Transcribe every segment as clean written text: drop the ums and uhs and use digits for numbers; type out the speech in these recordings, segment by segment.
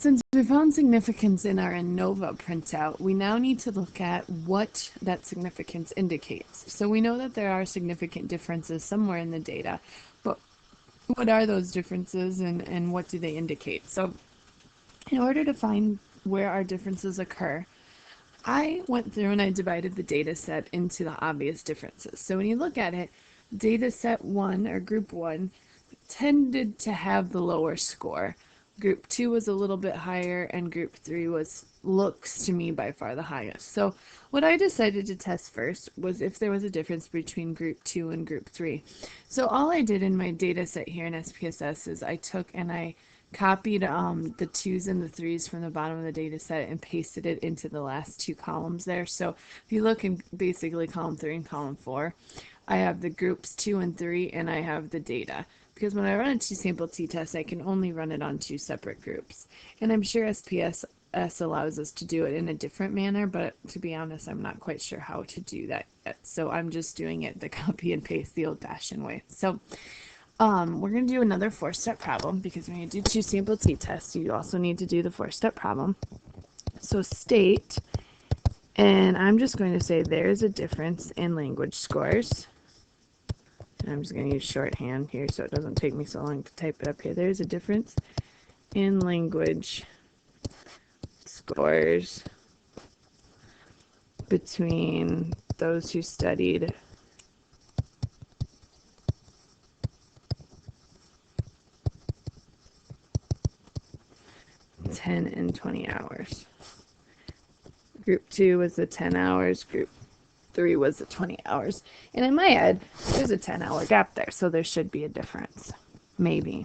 Since we found significance in our ANOVA printout, we now need to look at what that significance indicates. So we know that there are significant differences somewhere in the data, but what are those differences and what do they indicate? So in order to find where our differences occur, I went through and I divided the data set into the obvious differences. So when you look at it, data set 1 or group 1 tended to have the lower score. Group 2 was a little bit higher, and group 3 looks to me by far the highest. So what I decided to test first was if there was a difference between group 2 and group 3. So all I did in my data set here in SPSS is I took and I copied the 2s and the 3s from the bottom of the data set and pasted it into the last two columns there. So if you look in basically column 3 and column 4, I have the groups 2 and 3, and I have the data. Because when I run a two-sample t-test, I can only run it on two separate groups. And I'm sure SPSS allows us to do it in a different manner, but to be honest, I'm not quite sure how to do that yet. So I'm just doing it the copy and paste the old-fashioned way. So we're going to do another 4-step problem, because when you do two-sample t-tests, you also need to do the 4-step problem. So state, and I'm just going to say there's a difference in language scores. I'm just going to use shorthand here so it doesn't take me so long to type it up here. There's a difference in language scores between those who studied (10 and 20 hours. Group 2 was the 10 hours, group 3 was the 20 hours. And in my head, there's a 10-hour gap there, so there should be a difference. Maybe.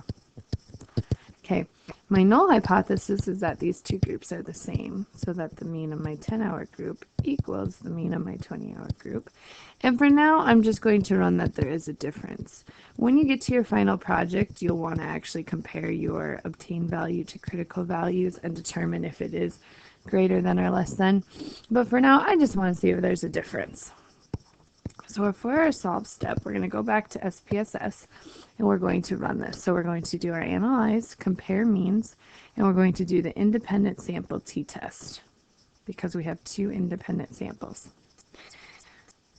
Okay, my null hypothesis is that these two groups are the same, so that the mean of my 10-hour group equals the mean of my 20-hour group. And for now, I'm just going to run that there is a difference. When you get to your final project, you'll want to actually compare your obtained value to critical values and determine if it is greater than or less than. But for now, I just want to see if there's a difference. So for our solve step, we're going to go back to SPSS and we're going to run this. So we're going to do our analyze, compare means, and we're going to do the independent sample t-test because we have two independent samples.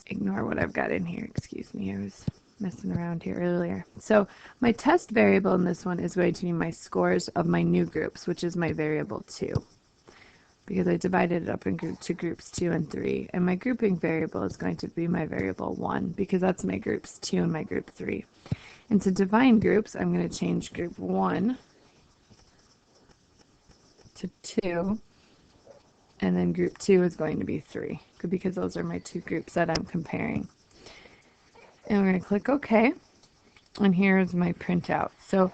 Ignore what I've got in here. Excuse me, I was messing around here earlier. So my test variable in this one is going to be my scores of my new groups, which is my variable 2. Because I divided it up into groups 2 and 3. And my grouping variable is going to be my variable 1, because that's my groups 2 and my group 3. And to define groups, I'm going to change group 1 to 2, and then group 2 is going to be 3, because those are my two groups that I'm comparing. And we're going to click OK, and here's my printout. So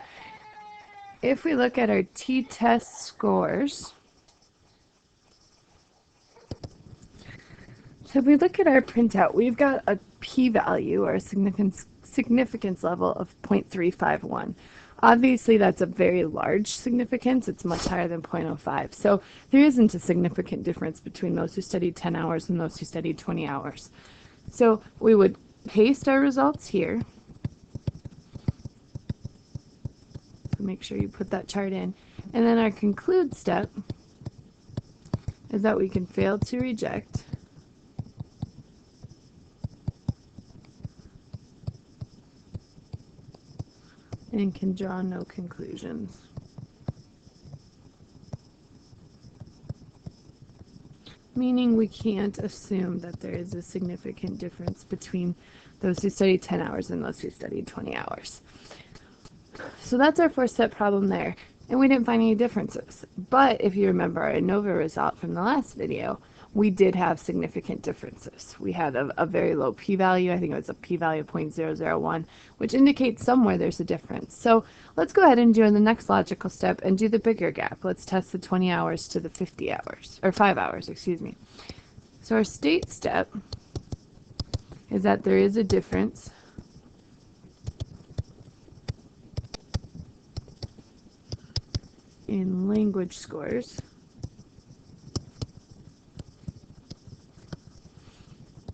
if we look at our t-test scores, so if we look at our printout, we've got a p-value, or a significance level of 0.351. Obviously, that's a very large significance. It's much higher than 0.05. So there isn't a significant difference between those who studied 10 hours and those who studied 20 hours. So we would paste our results here. Make sure you put that chart in. And then our conclude step is that we can fail to reject and can draw no conclusions. Meaning we can't assume that there is a significant difference between those who studied 10 hours and those who studied 20 hours. So that's our 4-step problem there. And we didn't find any differences. But if you remember our ANOVA result from the last video, we did have significant differences. We had a very low p-value. I think it was a p-value of 0.001, which indicates somewhere there's a difference. So let's go ahead and do the next logical step and do the bigger gap. Let's test the 20 hours to the 50 hours, or 5 hours, excuse me. So our state step is that there is a difference in language scores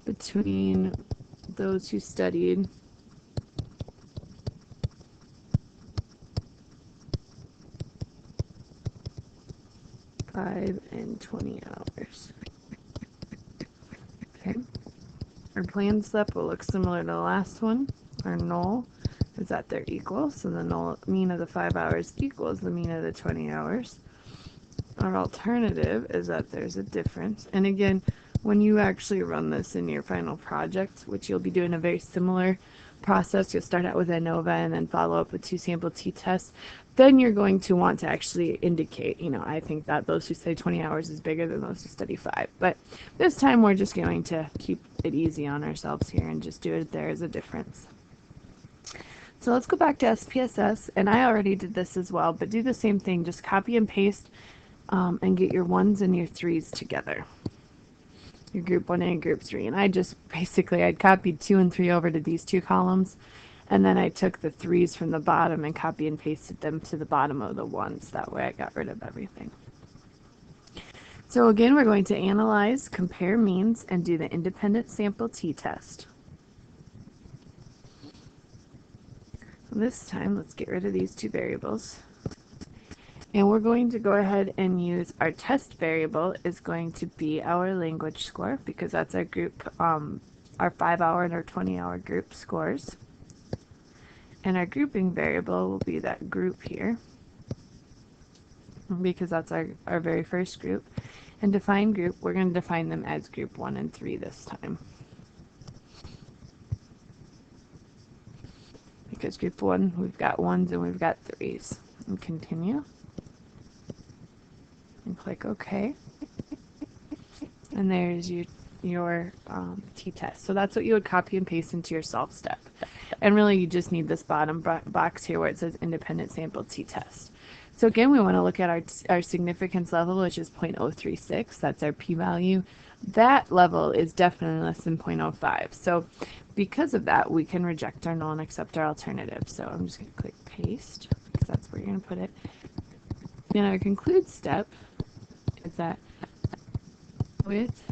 between those who studied 5 and 20 hours. Okay. Our planned step will look similar to the last one. Our null is that they're equal, so the null mean of the 5 hours equals the mean of the 20 hours. Our alternative is that there's a difference. And again, when you actually run this in your final project, which you'll be doing a very similar process, you'll start out with ANOVA and then follow up with 2 sample t-tests, then you're going to want to actually indicate, I think that those who study 20 hours is bigger than those who study 5. But this time we're just going to keep it easy on ourselves here and just do it there as a difference. So let's go back to SPSS, and I already did this as well, but do the same thing, just copy and paste and get your 1s and your 3s together. Your group 1 and group 3. And I'd copied 2 and 3 over to these 2 columns, and then I took the 3s from the bottom and copy and pasted them to the bottom of the 1s. That way I got rid of everything. So again, we're going to analyze, compare means, and do the independent sample t-test. This time, let's get rid of these 2 variables. And we're going to go ahead and use our test variable is going to be our language score, because that's our group, our 5-hour and our 20-hour group scores. And our grouping variable will be that group here, because that's our very first group. And define group, we're going to define them as group 1 and 3 this time. Because group 1, we've got 1s and we've got 3s. And continue. And click OK. And there's your t-test. So that's what you would copy and paste into your solve step. And really you just need this bottom box here where it says independent sample t-test. So again, we want to look at our significance level, which is 0.036. That's our p-value. That level is definitely less than 0.05. So because of that, we can reject our null and accept our alternative. So I'm just going to click paste, because that's where you're going to put it. And our conclude step is that with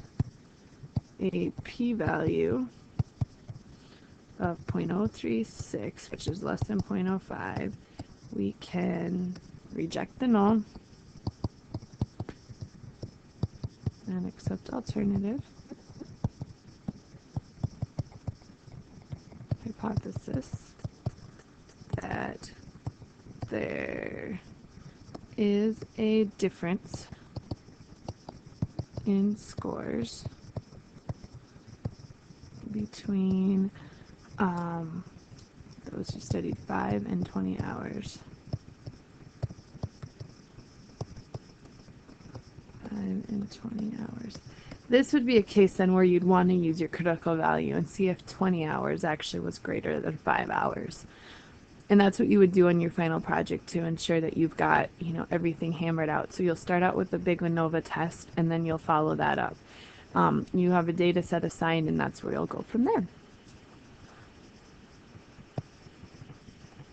a p-value of 0.036, which is less than 0.05, we can reject the null and accept alternative. Hypothesis that there is a difference in scores between those who studied 5 and 20 hours. 5 and 20 hours. This would be a case then where you'd want to use your critical value and see if 20 hours actually was greater than 5 hours. And that's what you would do on your final project to ensure that you've got, everything hammered out. So you'll start out with the big ANOVA test, and then you'll follow that up. You have a data set assigned, and that's where you'll go from there.